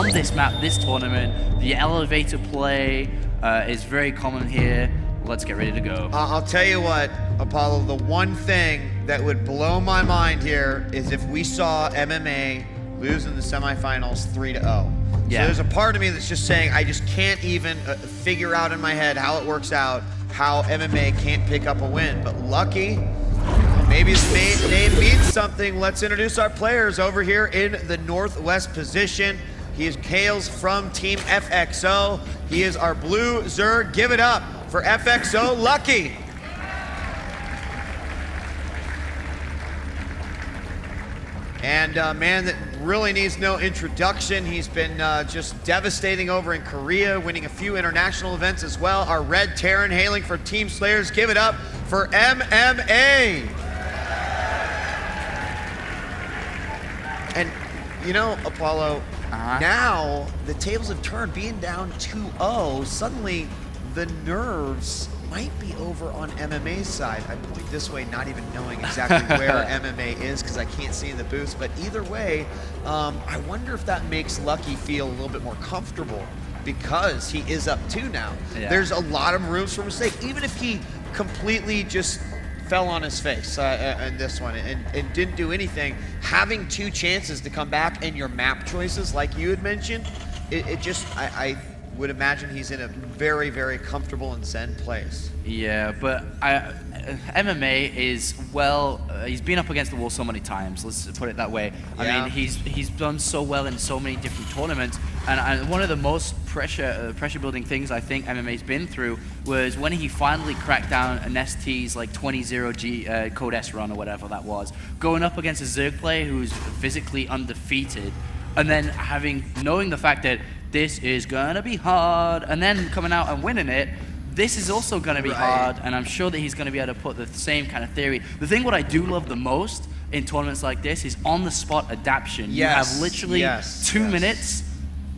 on this map, this tournament. The elevator play is very common here. Let's get ready to go. I'll tell you what, Apollo, the one thing that would blow my mind here is if we saw MMA lose in the semifinals 3-0. Yeah. So there's a part of me that's just saying I just can't even figure out in my head how it works out, how MMA can't pick up a win. But Lucky, maybe his name means something. Let's introduce our players over here in the northwest position. He hails from Team FXO. He is our blue Zerg. Give it up for FXO Lucky. And a man that really needs no introduction. He's been just devastating over in Korea, winning a few international events as well. Our Red Terran hailing for Team Slayers. Give it up for MMA. And you know, Apollo, now the tables have turned. Being down 2-0, suddenly the nerves might be over on MMA's side. I point this way, not even knowing exactly where MMA is because I can't see in the booths. But either way, I wonder if that makes Lucky feel a little bit more comfortable because he is up 2 now. Yeah. There's a lot of rooms for mistake. Even if he completely just fell on his face in this one and didn't do anything, having 2 chances to come back and your map choices, like you had mentioned, it just, I would imagine he's in a very, very comfortable and zen place. Yeah, but MMA is, well, he's been up against the wall so many times, let's put it that way. Yeah. I mean, he's done so well in so many different tournaments, and one of the most pressure-building things I think MMA's been through was when he finally cracked down an ST's like 20-0 Code S run or whatever that was, going up against a Zerg player who's physically undefeated, and then knowing the fact that this is gonna be hard, and then coming out and winning it, this is also gonna be hard, and I'm sure that he's gonna be able to put the same kind of theory. The thing what I do love the most in tournaments like this is on-the-spot adaptation. You have literally 2 minutes,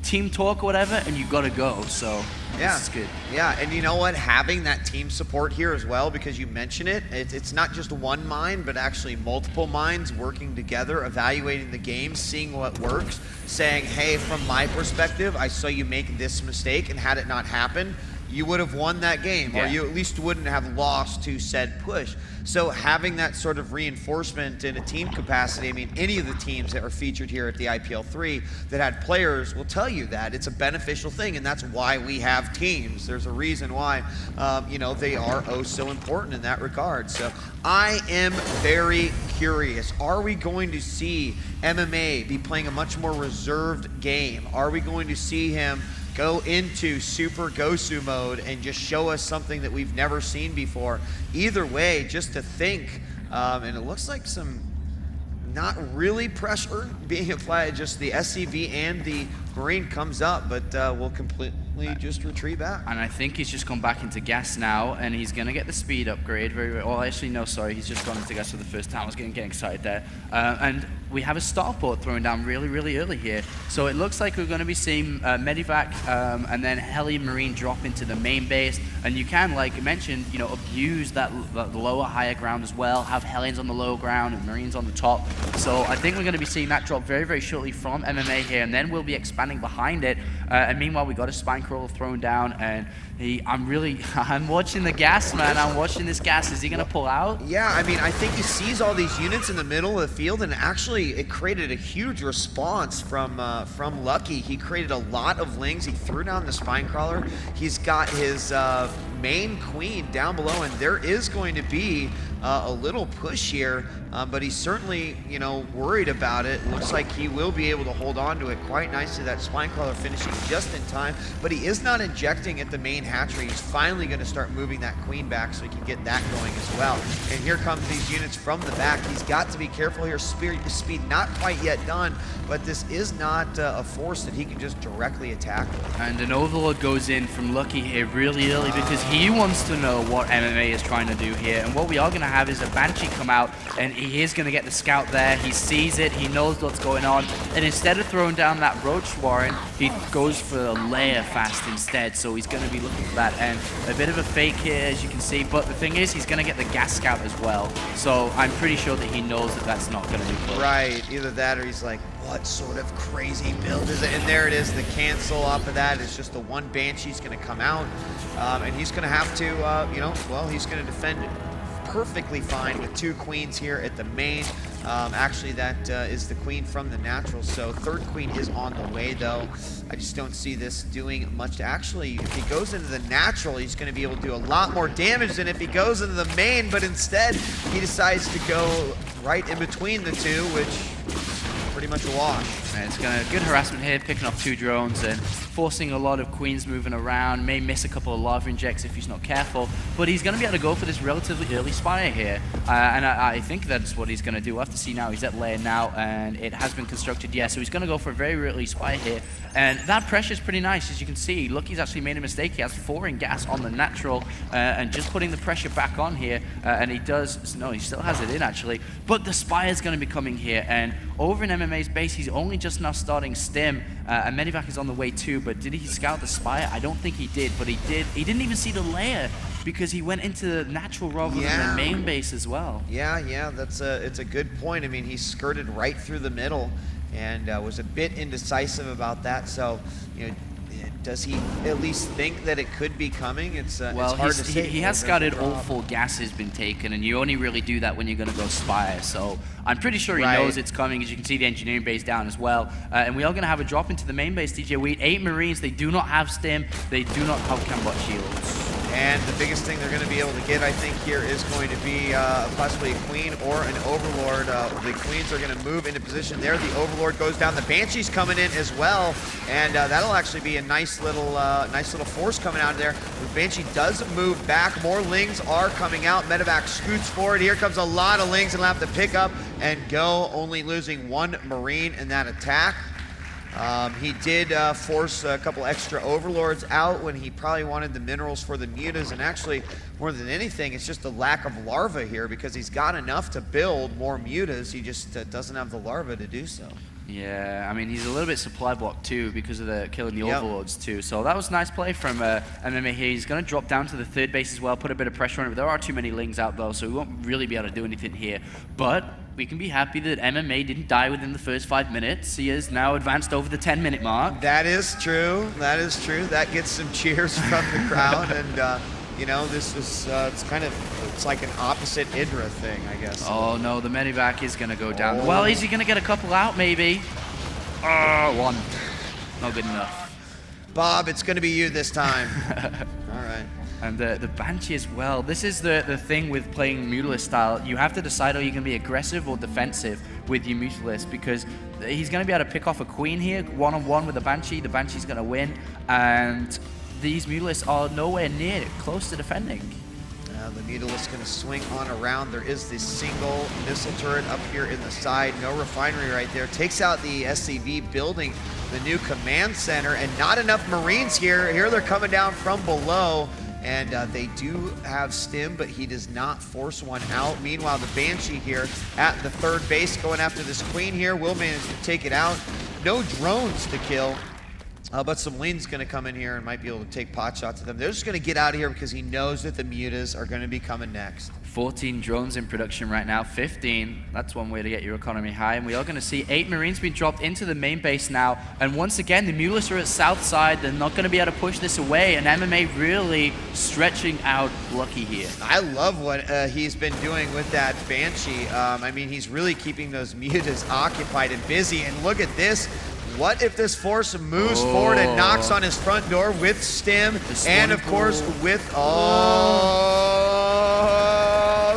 team talk or whatever, and you gotta go, so this is good. Yeah, and you know what? Having that team support here as well, because you mention it, it's not just one mind, but actually multiple minds working together, evaluating the game, seeing what works, saying, hey, from my perspective, I saw you make this mistake, and had it not happened, you would have won that game, or you at least wouldn't have lost to said push. So having that sort of reinforcement in a team capacity, I mean, any of the teams that are featured here at the IPL 3 that had players will tell you that it's a beneficial thing, and that's why we have teams. There's a reason why, you know, they are oh so important in that regard. So I am very curious. Are we going to see MMA be playing a much more reserved game? Are we going to see him go into Super Gosu mode and just show us something that we've never seen before? Either way, just to think, and it looks like some not really pressure being applied, just the SCV and the Marine comes up, but we'll completely just retreat back. And I think he's just gone back into gas now, and he's going to get the speed upgrade. Oh, actually, no, sorry, he's just gone into gas for the first time. I was getting excited there. And we have a starport thrown down really, really early here. So it looks like we're going to be seeing Medivac and then Heli Marine drop into the main base. And you can, like you mentioned, you know, abuse that lower, higher ground as well, have Hellions on the low ground and Marines on the top. So I think we're going to be seeing that drop very, very shortly from MMA here, and then we'll be expanding behind it. And meanwhile, we got a spine crawler thrown down, and I'm watching the gas, man. I'm watching this gas. Is he going to pull out? Yeah, I mean, I think he sees all these units in the middle of the field, and actually it created a huge response from Lucky. He created a lot of lings. He threw down the spine crawler. He's got his main queen down below, and there is going to be a little push here, but he's certainly, you know, worried about it. Looks like he will be able to hold on to it quite nicely. That spine crawler finishing just in time, but he is not injecting at the main hatchery. He's finally going to start moving that queen back so he can get that going as well. And here comes these units from the back. He's got to be careful here. Speed not quite yet done, but this is not a force that he can just directly attack with. And an Overlord goes in from Lucky here really early because he wants to know what MMA is trying to do here. And what we are going to have is a Banshee come out, and he is going to get the scout there. He sees it, he knows what's going on, and instead of throwing down that Roach Warren, he goes for a layer fast instead. So he's going to be looking for that, and a bit of a fake here, as you can see. But the thing is, he's going to get the gas scout as well. So I'm pretty sure that he knows that that's not going to be close. Right, either that or he's like, what sort of crazy build is it? And there it is, the cancel off of that. It's just the one Banshee's gonna come out, and he's gonna have to, you know, well, he's gonna defend perfectly fine with 2 queens here at the main. Actually, that is the queen from the natural, so 3rd queen is on the way, though. I just don't see this doing much. Actually, if he goes into the natural, he's going to be able to do a lot more damage than if he goes into the main, but instead, he decides to go right in between the two, which is pretty much a wash. And it's gonna good harassment here, picking off 2 drones and forcing a lot of queens moving around. May miss a couple of lava injects if he's not careful, but he's gonna be able to go for this relatively early spire here, and I think that's what he's gonna do. We'll have to see now. He's at layer now, and it has been constructed. Yeah, so he's gonna go for a very early spire here, and that pressure is pretty nice, as you can see. Lucky's actually made a mistake. He has 4 in gas on the natural, and just putting the pressure back on here, and he does. No, he still has it in actually, but the spire's gonna be coming here, and over in MMA's base, he's only just now starting stim, and Medivac is on the way too, but did he scout the spire? I don't think he did, but he did. He didn't even see the layer because he went into the natural rather than the main base as well. Yeah, it's a good point. I mean, he skirted right through the middle and was a bit indecisive about that, so, you know, does he at least think that it could be coming? It's hard to say. He has scouted all 4 gases been taken, and you only really do that when you're going to go spire. So I'm pretty sure he knows it's coming. As you can see, the engineering base down as well. And we are going to have a drop into the main base, DJ Wheat. 8 Marines. They do not have stim. They do not have cambot shields. And the biggest thing they're going to be able to get, I think, here is going to be possibly a queen or an overlord. The queens are going to move into position there. The overlord goes down. The banshee's coming in as well, and that'll actually be a nice little force coming out of there. The banshee does move back. More lings are coming out. Medevac scoots forward. Here comes a lot of lings, and he'll have to pick up and go, only losing 1 marine in that attack. He did force a couple extra overlords out when he probably wanted the minerals for the mutas, and actually, more than anything, it's just the lack of larva here, because he's got enough to build more mutas, he just doesn't have the larva to do so. Yeah, I mean, he's a little bit supply blocked too because of the killing the overlords too. So that was nice play from MMA here. He's going to drop down to the 3rd base as well, put a bit of pressure on it. But there are too many lings out though, so we won't really be able to do anything here. But we can be happy that MMA didn't die within the first 5 minutes. He is now advanced over the 10-minute mark. That is true. That is true. That gets some cheers from the crowd, and you know, this is it's like an opposite Idra thing, I guess. Oh no, the Medivac is going to go down. Well, is he going to get a couple out maybe? 1. Not good enough. Bob, it's going to be you this time. All right. And the Banshee as well. This is the thing with playing Mutalist style. You have to decide, are you going to be aggressive or defensive with your Mutalist, because he's going to be able to pick off a queen here, one-on-one with the Banshee. The Banshee's going to win, and these Mutalists are nowhere near close to defending. The Mutalist's going to swing on around. There is this single missile turret up here in the side. No refinery right there. Takes out the SCV building, the new command center, and not enough Marines here. Here they're coming down from below, and they do have stim, but he does not force one out. Meanwhile, the Banshee here at the 3rd base going after this queen here will manage to take it out. No drones to kill. But some Lean's going to come in here and might be able to take pot shots at them. They're just going to get out of here because he knows that the mutas are going to be coming next. 14 drones in production right now, 15. That's one way to get your economy high. And we are going to see 8 Marines being dropped into the main base now. And once again, the Mutalists are at south side. They're not going to be able to push this away. And MMA really stretching out Lucky here. I love what he's been doing with that Banshee. I mean, he's really keeping those mutas occupied and busy. And look at this. What if this force moves forward and knocks on his front door with stim, and of course with,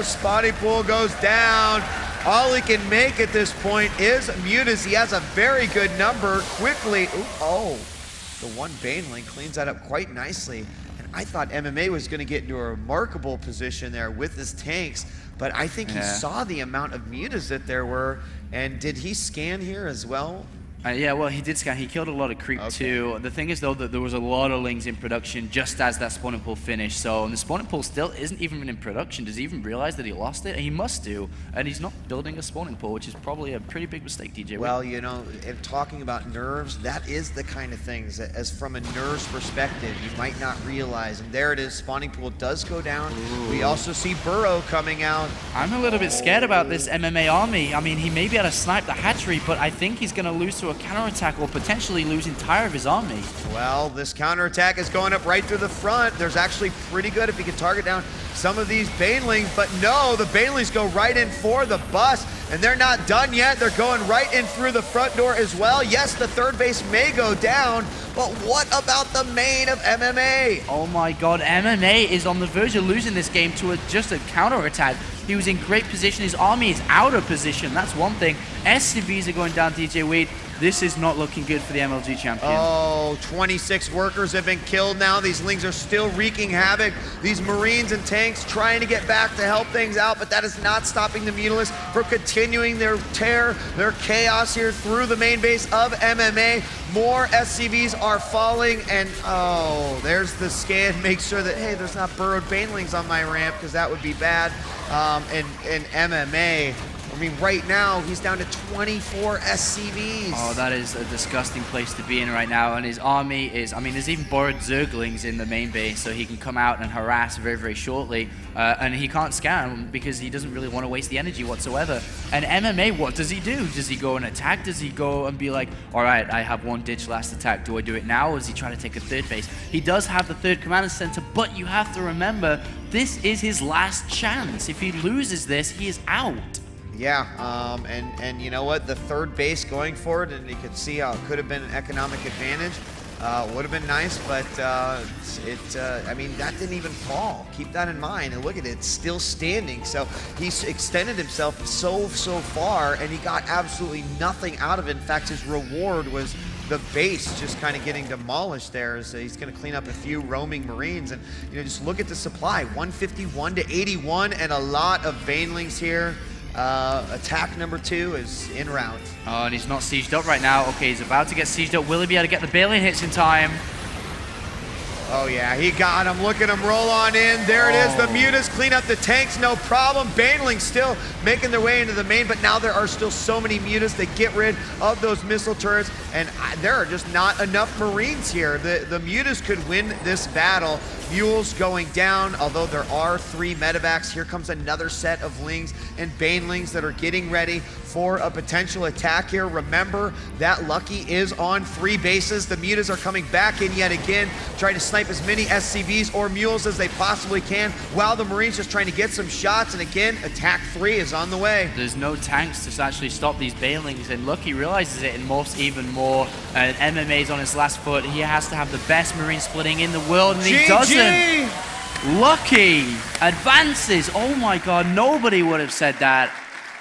spawning pool goes down. All he can make at this point is mutas. He has a very good number quickly. The one Baneling cleans that up quite nicely. And I thought MMA was going to get into a remarkable position there with his tanks, but I think he saw the amount of mutas that there were. And did he scan here as well? Yeah, well, he did scan. He killed a lot of creep too. The thing is, though, that there was a lot of Lings in production just as that spawning pool finished. So, and the spawning pool still isn't even in production. Does he even realize that he lost it? He must do. And he's not building a spawning pool, which is probably a pretty big mistake, DJ. Well, you know, if talking about nerves, that is the kind of things that, as from a nerves perspective, you might not realize. And there it is. Spawning pool does go down. Ooh. We also see Burrow coming out. I'm a little bit scared about this MMA army. I mean, he may be able to snipe the hatchery, but I think he's going to lose to a counterattack or potentially lose entire of his army. Well, this counterattack is going up right through the front. There's actually pretty good if he can target down some of these Banelings, but no, the Banelings go right in for the bus, and they're not done yet. They're going right in through the front door as well. Yes, the third base may go down, but what about the main of MMA? Oh my god, MMA is on the verge of losing this game to just a counterattack. He was in great position. His army is out of position. That's one thing. SCVs are going down, DJ Wade. This is not looking good for the MLG champion. Oh, 26 workers have been killed now. These Lings are still wreaking havoc. These Marines and tanks trying to get back to help things out, but that is not stopping the Mutalisks from continuing their terror, their chaos here through the main base of MMA. More SCVs are falling, and oh, there's the scan. Make sure that, hey, there's not burrowed Banelings on my ramp, because that would be bad. And MMA, I mean, right now, he's down to 24 SCVs. Oh, that is a disgusting place to be in right now. And his army is, I mean, there's even borrowed Zerglings in the main base, so he can come out and harass very, very shortly. And he can't scan because he doesn't really want to waste the energy whatsoever. And MMA, what does he do? Does he go and attack? Does he go and be like, all right, I have one ditch last attack. Do I do it now, or does he try to take a third base? He does have the third command center, but you have to remember, this is his last chance. If he loses this, he is out. Yeah, and you know what? The third base going forward, and you could see how it could have been an economic advantage. Would have been nice, but I mean, that didn't even fall. Keep that in mind, and look at it, it's still standing. So he's extended himself so far, and he got absolutely nothing out of it. In fact, his reward was the base just kind of getting demolished there. So he's going to clean up a few roaming Marines, and you know, just look at the supply, 151 to 81, and a lot of Banelings here. Attack number 2 is en route. Oh, and he's not sieged up right now. Okay, he's about to get sieged up. Will he be able to get the Bailing hits in time? Oh yeah, he got him. Look at him roll on in. There it is. The Mutas clean up the tanks, no problem. Banelings still making their way into the main, but now there are still so many Mutas that get rid of those missile turrets, and there are just not enough Marines here. The Mutas could win this battle. Mules going down, although there are 3 medevacs. Here comes another set of Lings and Banelings that are getting ready for a potential attack here. Remember that Lucky is on 3 bases. The Mutas are coming back in yet again, trying to snipe as many SCVs or Mules as they possibly can, while the Marines just trying to get some shots. And again, attack 3 is on the way. There's no tanks to actually stop these Banelings, and Lucky realizes it and morphs even more. And MMA's on his last foot. He has to have the best Marine splitting in the world, and he doesn't. Lucky advances. Oh my god, nobody would have said that,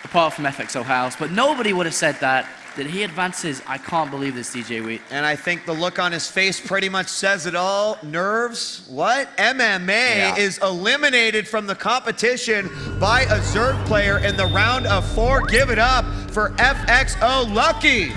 apart from FXO House, but nobody would have said that he advances. I can't believe this, DJ Wheat. And I think the look on his face pretty much says it all. Nerves? What? MMA is eliminated from the competition by a Zerg player in the round of 4. Give it up for FXO Lucky.